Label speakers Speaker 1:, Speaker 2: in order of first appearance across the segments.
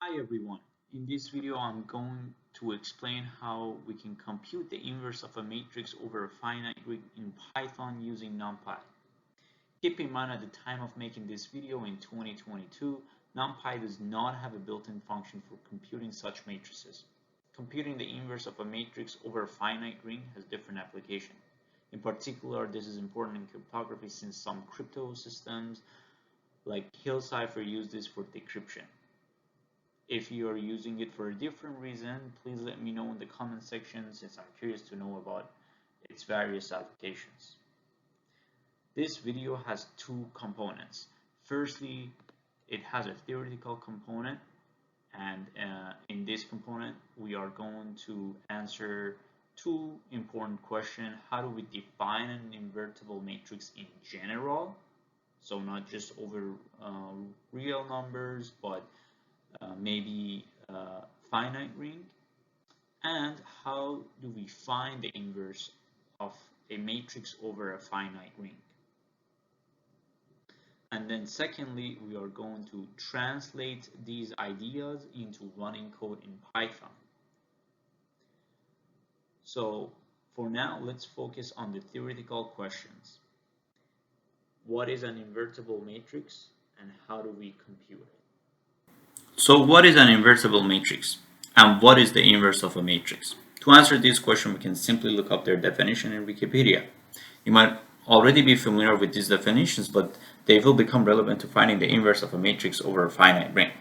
Speaker 1: Hi everyone. In this video I'm going to explain how we can compute the inverse of a matrix over a finite ring in Python using NumPy. Keep in mind at the time of making this video in 2022, NumPy does not have a built-in function for computing such matrices. Computing the inverse of a matrix over a finite ring has different application. In particular, this is important in cryptography since some crypto systems like Hill Cipher use this for decryption. If you are using it for a different reason, please let me know in the comment section since I'm curious to know about its various applications. This video has two components. Firstly, it has a theoretical component, and in this component we are going to answer two important questions. How do we define an invertible matrix in general? So not just over real numbers, but maybe finite ring, and how do we find the inverse of a matrix over a finite ring. And then secondly, we are going to translate these ideas into running code in Python. So for now, let's focus on the theoretical questions. What is an invertible matrix and how do we compute it? So what is an invertible matrix? And what is the inverse of a matrix? To answer this question, we can simply look up their definition in Wikipedia. You might already be familiar with these definitions, but they will become relevant to finding the inverse of a matrix over a finite ring.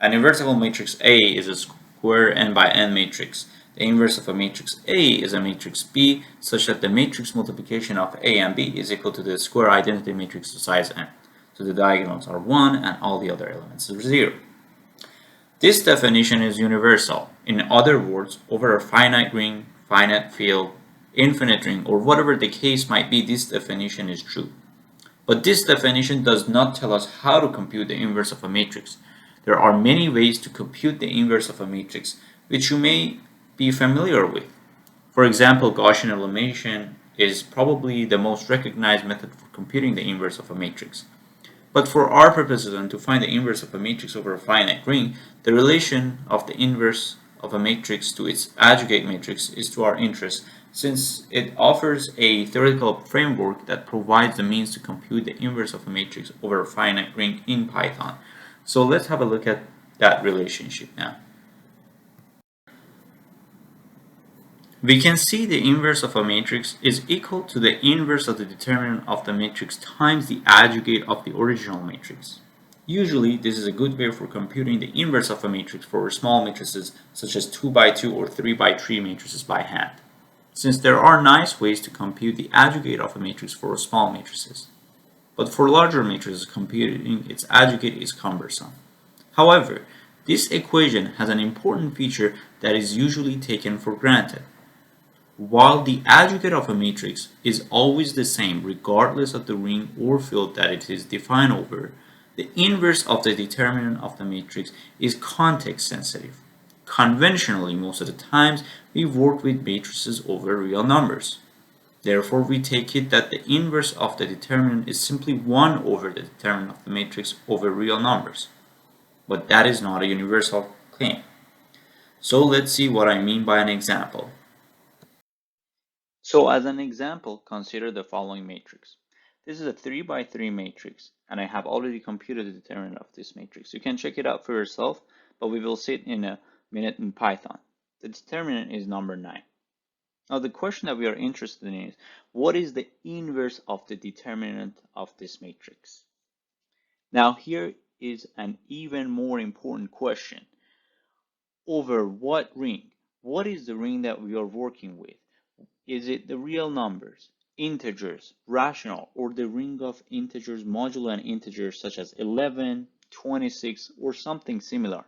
Speaker 1: An invertible matrix A is a square n by n matrix. The inverse of a matrix A is a matrix B, such that the matrix multiplication of A and B is equal to the square identity matrix of size n. So the diagonals are 1 and all the other elements are 0. This definition is universal. In other words, over a finite ring, finite field, infinite ring, or whatever the case might be, this definition is true. But this definition does not tell us how to compute the inverse of a matrix. There are many ways to compute the inverse of a matrix, which you may be familiar with. For example, Gaussian elimination is probably the most recognized method for computing the inverse of a matrix. But for our purposes and to find the inverse of a matrix over a finite ring, the relation of the inverse of a matrix to its adjugate matrix is to our interest, since it offers a theoretical framework that provides the means to compute the inverse of a matrix over a finite ring in Python. So let's have a look at that relationship now. We can see the inverse of a matrix is equal to the inverse of the determinant of the matrix times the adjugate of the original matrix. Usually, this is a good way for computing the inverse of a matrix for small matrices such as 2 by 2 or 3 by 3 matrices by hand, since there are nice ways to compute the adjugate of a matrix for small matrices. But for larger matrices, computing its adjugate is cumbersome. However, this equation has an important feature that is usually taken for granted. While the adjugate of a matrix is always the same regardless of the ring or field that it is defined over, the inverse of the determinant of the matrix is context sensitive. Conventionally, most of the times, we work with matrices over real numbers. Therefore, we take it that the inverse of the determinant is simply 1 over the determinant of the matrix over real numbers. But that is not a universal claim. So let's see what I mean by an example. So as an example, consider the following matrix. This is a 3 by 3 matrix, and I have already computed the determinant of this matrix. You can check it out for yourself, but we will see it in a minute in Python. The determinant is number 9. Now the question that we are interested in is, what is the inverse of the determinant of this matrix? Now here is an even more important question. Over what ring? What is the ring that we are working with? Is it the real numbers, integers, rational, or the ring of integers, modulo and integers such as 11, 26, or something similar?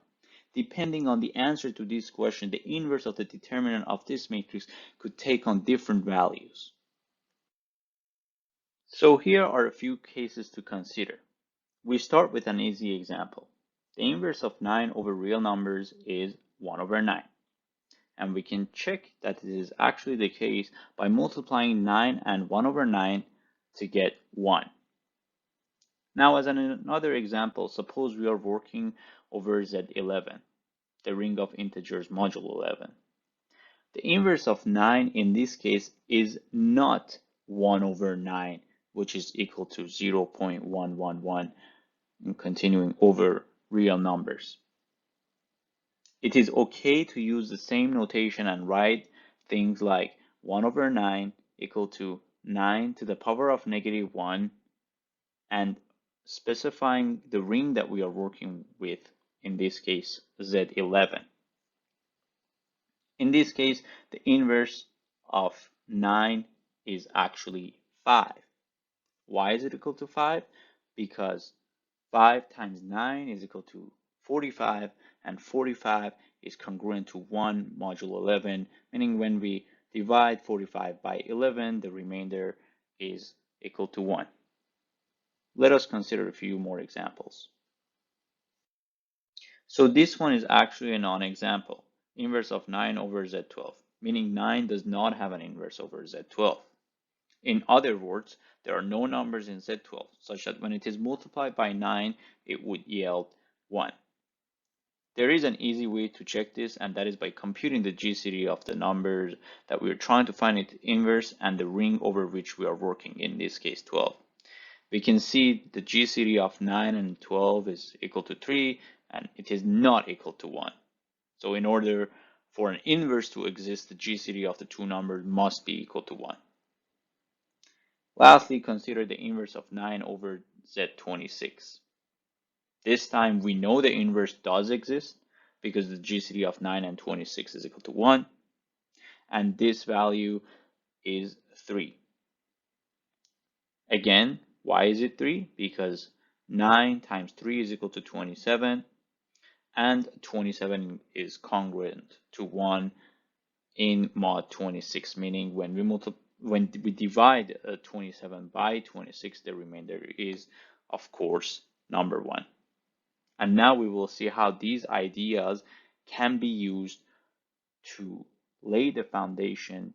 Speaker 1: Depending on the answer to this question, the inverse of the determinant of this matrix could take on different values. So here are a few cases to consider. We start with an easy example. The inverse of 9 over real numbers is 1 over 9. And we can check that this is actually the case by multiplying 9 and 1 over 9 to get 1. Now, as another example, suppose we are working over Z11, the ring of integers modulo 11. The inverse of 9 in this case is not 1 over 9, which is equal to 0.111, and continuing over real numbers. It is okay to use the same notation and write things like 1 over 9 equal to 9 to the power of negative 1, and specifying the ring that we are working with, in this case Z11. In this case, the inverse of 9 is actually 5. Why is it equal to 5? Because 5 times 9 is equal to 45, and 45 is congruent to 1 modulo 11, meaning when we divide 45 by 11, the remainder is equal to 1. Let us consider a few more examples. So this one is actually a non-example, inverse of 9 over Z12, meaning 9 does not have an inverse over Z12. In other words, there are no numbers in Z12, such that when it is multiplied by 9, it would yield 1. There is an easy way to check this, and that is by computing the GCD of the numbers that we are trying to find its inverse and the ring over which we are working, in this case 12. We can see the GCD of 9 and 12 is equal to 3, and it is not equal to 1. So in order for an inverse to exist, the GCD of the two numbers must be equal to 1. Lastly, consider the inverse of 9 over Z26. This time we know the inverse does exist because the GCD of 9 and 26 is equal to 1, and this value is 3. Again, why is it 3? Because 9 times 3 is equal to 27, and 27 is congruent to 1 in mod 26, meaning when we divide 27 by 26, the remainder is, of course, number 1. And now we will see how these ideas can be used to lay the foundation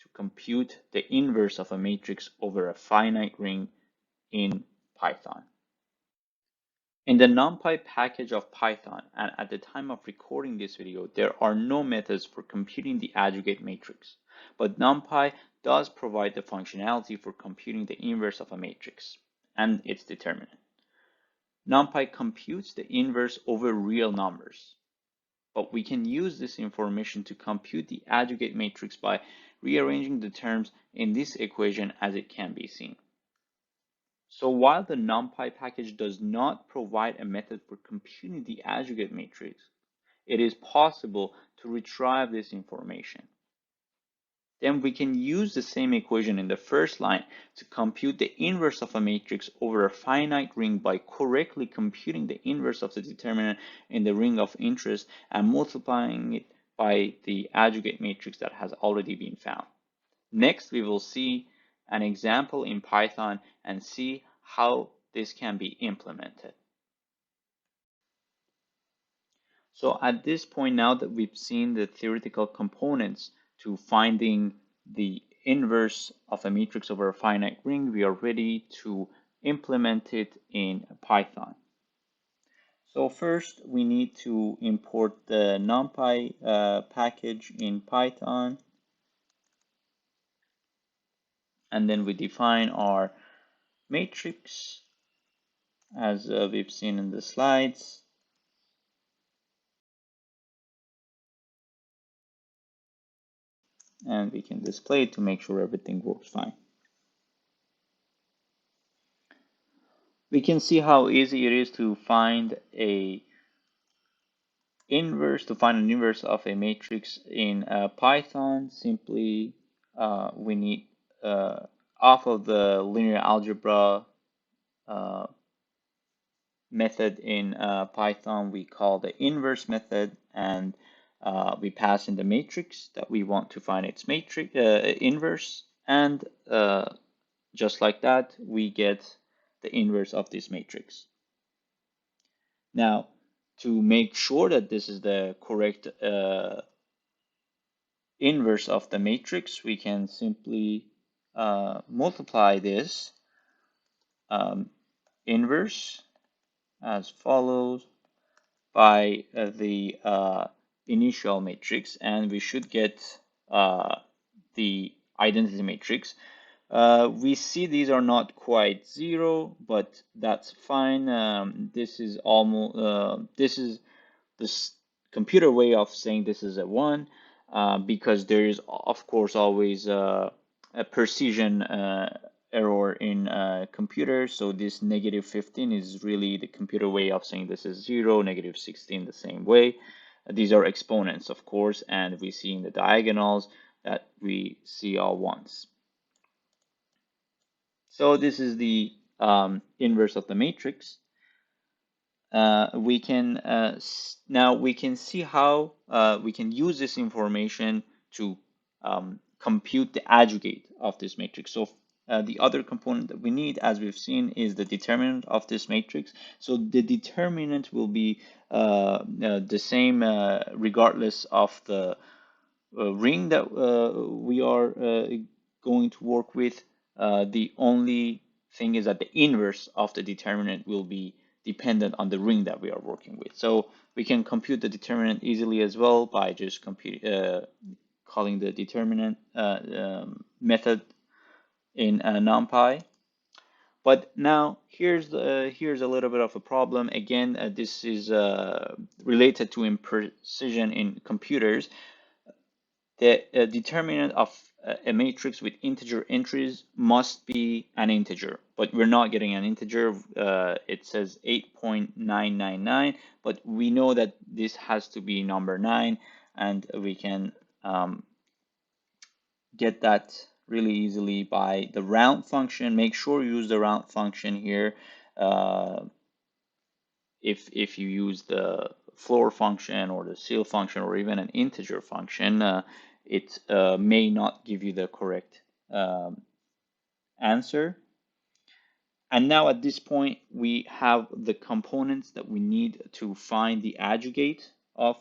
Speaker 1: to compute the inverse of a matrix over a finite ring in Python. In the NumPy package of Python, and at the time of recording this video, there are no methods for computing the aggregate matrix, but NumPy does provide the functionality for computing the inverse of a matrix and its determinant. NumPy computes the inverse over real numbers, but we can use this information to compute the aggregate matrix by rearranging the terms in this equation, as it can be seen. So while the NumPy package does not provide a method for computing the aggregate matrix, it is possible to retrieve this information. Then we can use the same equation in the first line to compute the inverse of a matrix over a finite ring by correctly computing the inverse of the determinant in the ring of interest and multiplying it by the aggregate matrix that has already been found. Next, we will see an example in Python and see how this can be implemented. So at this point, now that we've seen the theoretical components to finding the inverse of a matrix over a finite ring, we are ready to implement it in Python. So first, we need to import the NumPy package in Python, and then we define our matrix as we've seen in the slides. And we can display it to make sure everything works fine. We can see how easy it is to find an inverse of a matrix in Python. Simply, we need off of the linear algebra method in Python, we call the inverse method, and we pass in the matrix that we want to find its matrix inverse, and just like that, we get the inverse of this matrix. Now, to make sure that this is the correct inverse of the matrix, we can simply multiply this inverse as follows by the initial matrix, and we should get the identity matrix. We see these are not quite 0, but that's fine. This is almost this is this computer way of saying this is a 1, because there is of course always a precision error in computers. So this -15 is really the computer way of saying this is 0, -16 the same way. These are exponents, of course, and we see in the diagonals that we see all ones. So this is the inverse of the matrix. We can now we can see how we can use this information to compute the adjugate of this matrix. So the other component that we need, as we've seen, is the determinant of this matrix. So the determinant will be the same regardless of the ring that we are going to work with. The only thing is that the inverse of the determinant will be dependent on the ring that we are working with. So we can compute the determinant easily as well by just calling the determinant method in NumPy. But now here's a little bit of a problem. Again, this is related to imprecision in computers. The determinant of a matrix with integer entries must be an integer, but we're not getting an integer. It says 8.999, but we know that this has to be number 9, and we can get that really easily by the round function. Make sure you use the round function here. If you use the floor function or the ceil function or even an integer function, it may not give you the correct answer. And now at this point, we have the components that we need to find the adjugate of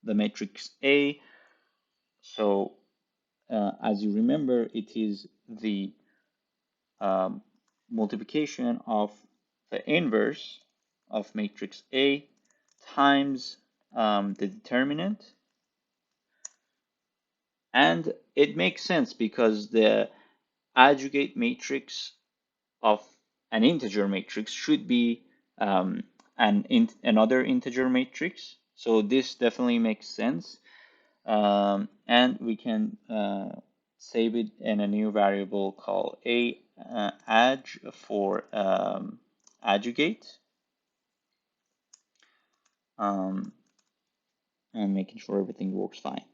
Speaker 1: the matrix A. So as you remember, it is the multiplication of the inverse of matrix A times the determinant. And it makes sense because the adjugate matrix of an integer matrix should be another integer matrix. So this definitely makes sense. And we can save it in a new variable called adj for adjugate. And making sure everything works fine.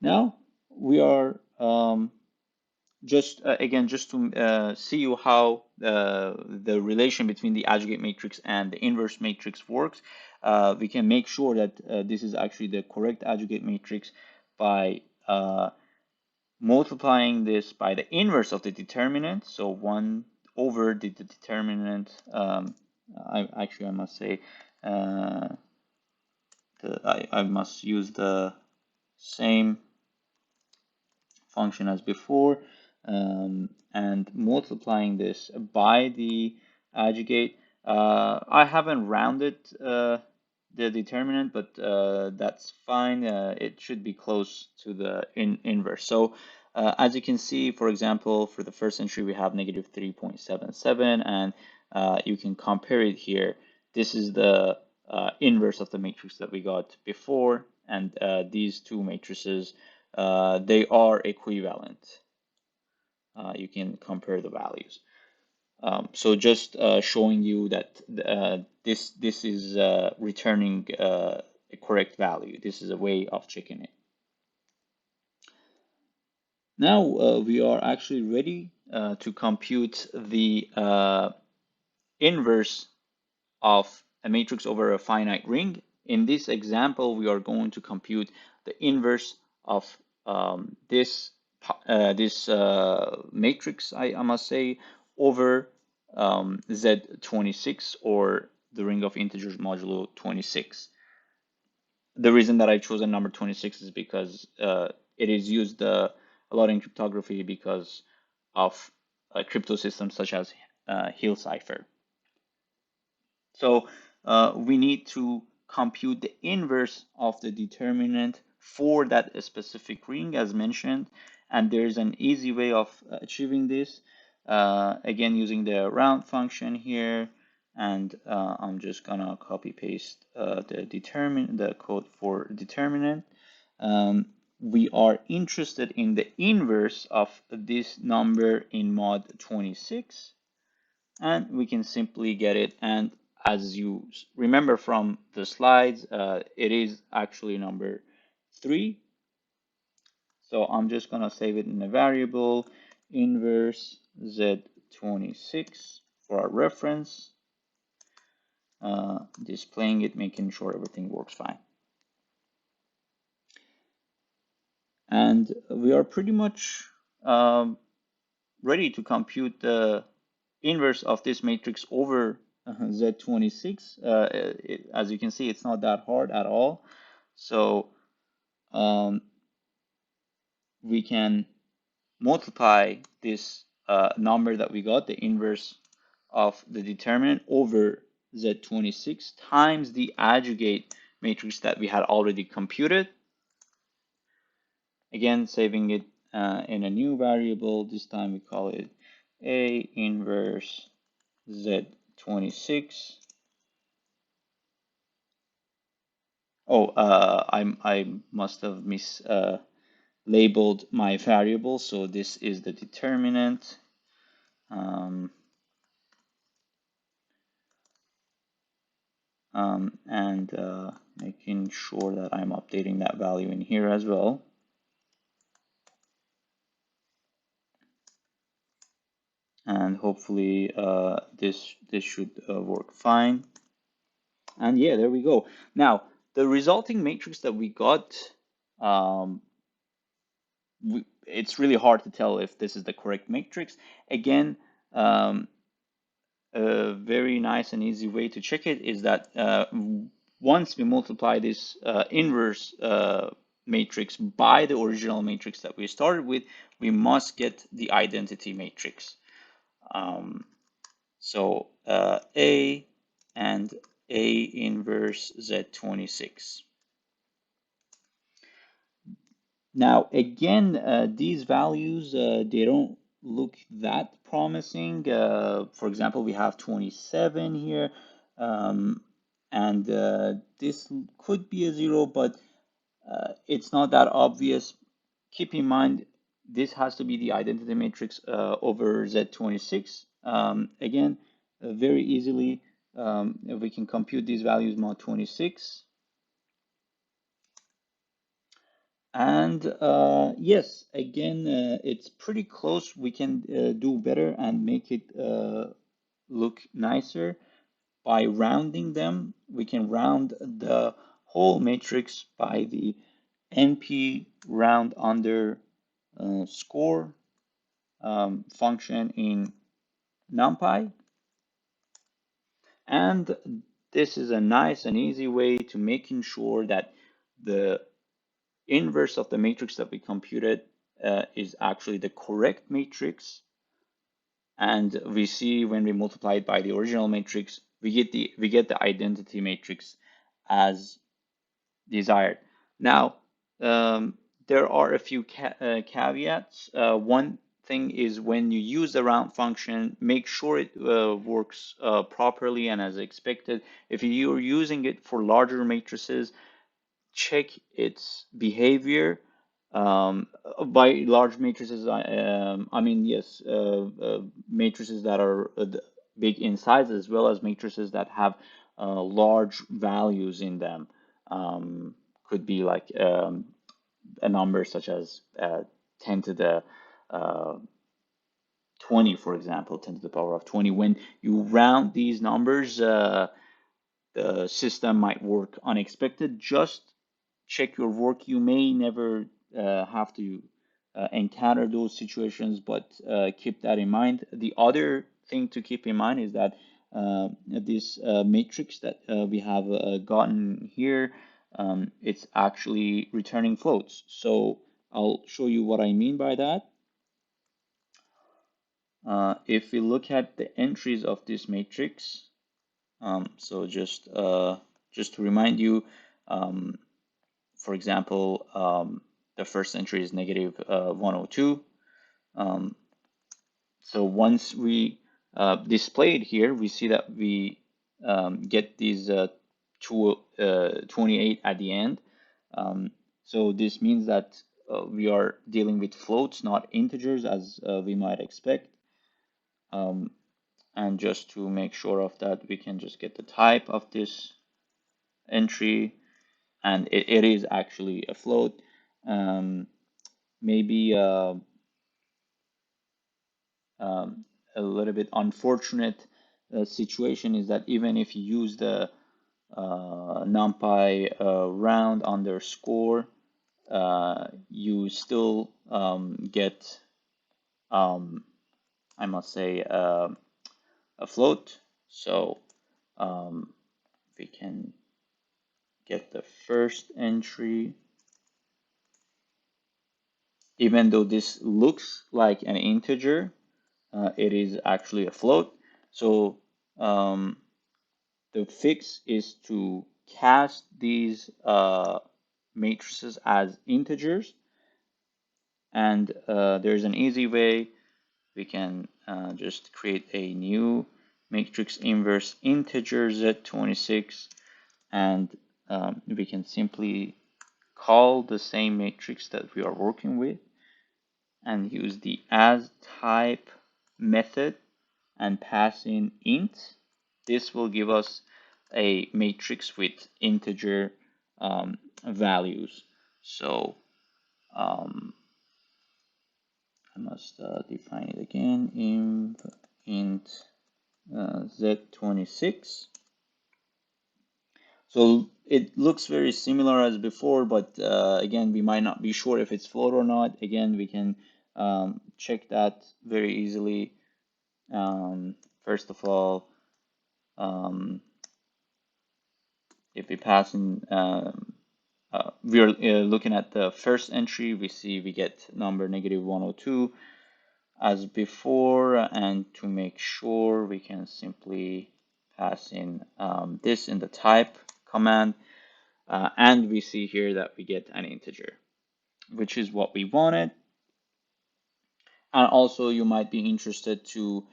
Speaker 1: Now we are just to see you how the relation between the adjugate matrix and the inverse matrix works. We can make sure that this is actually the correct adjugate matrix by multiplying this by the inverse of the determinant. So 1 over the determinant. I must say I must use the same function as before, and multiplying this by the adjugate. I haven't rounded the determinant, but that's fine. It should be close to the inverse. So as you can see, for example, for the first entry, we have -3.77, and you can compare it here. This is the inverse of the matrix that we got before, and these two matrices, they are equivalent. You can compare the values. So just showing you that this is returning a correct value. This is a way of checking it. Now we are actually ready to compute the inverse of a matrix over a finite ring. In this example, we are going to compute the inverse of this matrix, I must say, over Z26, or the ring of integers modulo 26. The reason that I chose a number 26 is because it is used a lot in cryptography because of crypto systems such as Hill Cipher. So we need to compute the inverse of the determinant for that specific ring as mentioned. And there's an easy way of achieving this. Again, using the round function here. And I'm just gonna copy paste the code for determinant. We are interested in the inverse of this number in mod 26, and we can simply get it. And as you remember from the slides, it is actually number 3. So I'm just gonna save it in a variable inverse Z26 for our reference, displaying it, making sure everything works fine. And we are pretty much ready to compute the inverse of this matrix over Z26. As you can see, it's not that hard at all. So we can multiply this number that we got, the inverse of the determinant, over Z26 times the adjugate matrix that we had already computed. Again, saving it in a new variable. This time we call it A inverse Z26. Oh, I must have mislabeled my variable. So this is the determinant. And making sure that I'm updating that value in here as well. And hopefully this should work fine. And yeah, there we go. Now, the resulting matrix that we got, it's really hard to tell if this is the correct matrix. Again, a very nice and easy way to check it is that once we multiply this inverse matrix by the original matrix that we started with, we must get the identity matrix. So A and A inverse Z26. Now, again, these values, they don't look that promising. For example, we have 27 here, and this could be a 0, but it's not that obvious. Keep in mind, this has to be the identity matrix over Z26. Again, very easily, we can compute these values mod 26. And yes, again, it's pretty close. We can do better and make it look nicer by rounding them. We can round the whole matrix by the NP round under score function in NumPy. And this is a nice and easy way to making sure that the inverse of the matrix that we computed is actually the correct matrix. And we see when we multiply it by the original matrix, we get the identity matrix as desired. Now, there are a few caveats. One thing is when you use the round function, make sure it works properly and as expected. If you're using it for larger matrices, check its behavior. By large matrices, I mean, yes, matrices that are big in size, as well as matrices that have large values in them. Could be like a number such as 10 to the 20, for example, 10 to the power of 20. When you round these numbers, the system might work unexpected. Just check your work. You may never have to encounter those situations, but keep that in mind. The other thing to keep in mind is that this matrix that we have gotten here, it's actually returning floats. So I'll show you what I mean by that. if we look at the entries of this matrix, so just to remind you, for example, the first entry is negative 102. So once we display it here, we see that we get these 28 at the end. So this means that we are dealing with floats, not integers, as we might expect. And just to make sure of that, we can just get the type of this entry, and it is actually a float. Maybe a little bit unfortunate situation is that even if you use the NumPy round underscore, you still get, I must say, a float. So we can get the first entry. Even though this looks like an integer, it is actually a float. So the fix is to cast these matrices as integers, and there's an easy way. We can just create a new matrix inverse integer Z26, and we can simply call the same matrix that we are working with and use the as type method and pass in int. This will give us a matrix with integer values. So I must define it again, int Z26. So it looks very similar as before, but again, we might not be sure if it's float or not. Again, we can check that very easily. First of all, if we pass in, we are looking at the first entry, we see we get number negative 102 as before, and to make sure, we can simply pass in this in the type command, and we see here that we get an integer, which is what we wanted. And also you might be interested to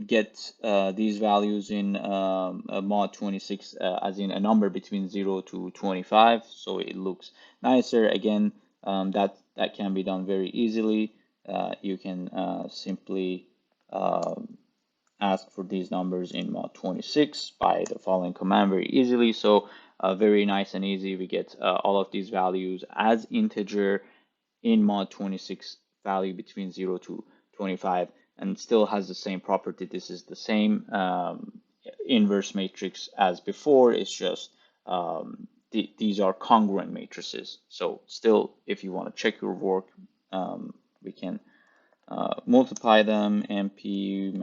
Speaker 1: get these values in mod 26 as in a number between 0 to 25, so it looks nicer. Again, that can be done very easily. You can simply ask for these numbers in mod 26 by the following command very easily. So very nice and easy. We get all of these values as integer in mod 26 value between 0 to 25, and still has the same property. This is the same inverse matrix as before. It's just these are congruent matrices. So still, if you want to check your work, we can multiply them, MP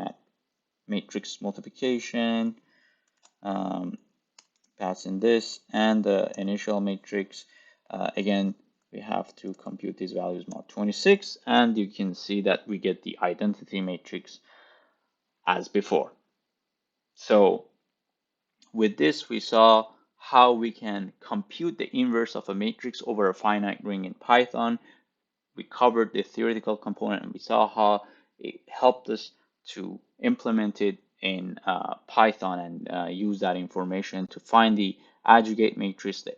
Speaker 1: matrix multiplication, pass in this, and the initial matrix. Again, we have to compute these values mod 26, and you can see that we get the identity matrix as before. So with this, we saw how we can compute the inverse of a matrix over a finite ring in Python. We covered the theoretical component, and we saw how it helped us to implement it in Python and use that information to find the aggregate matrix, the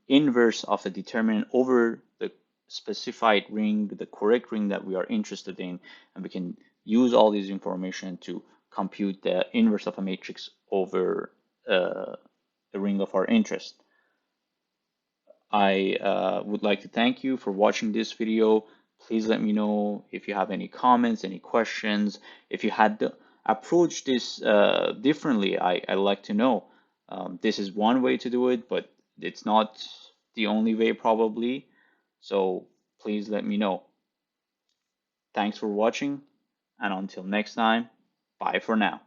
Speaker 1: inverse of a determinant over the specified ring, the correct ring that we are interested in, and we can use all this information to compute the inverse of a matrix over the ring of our interest. I would like to thank you for watching this video. Please let me know if you have any comments, any questions. If you had approached this differently, I'd like to know. This is one way to do it, but it's not the only way probably. So please let me know. Thanks for watching, and until next time, bye for now.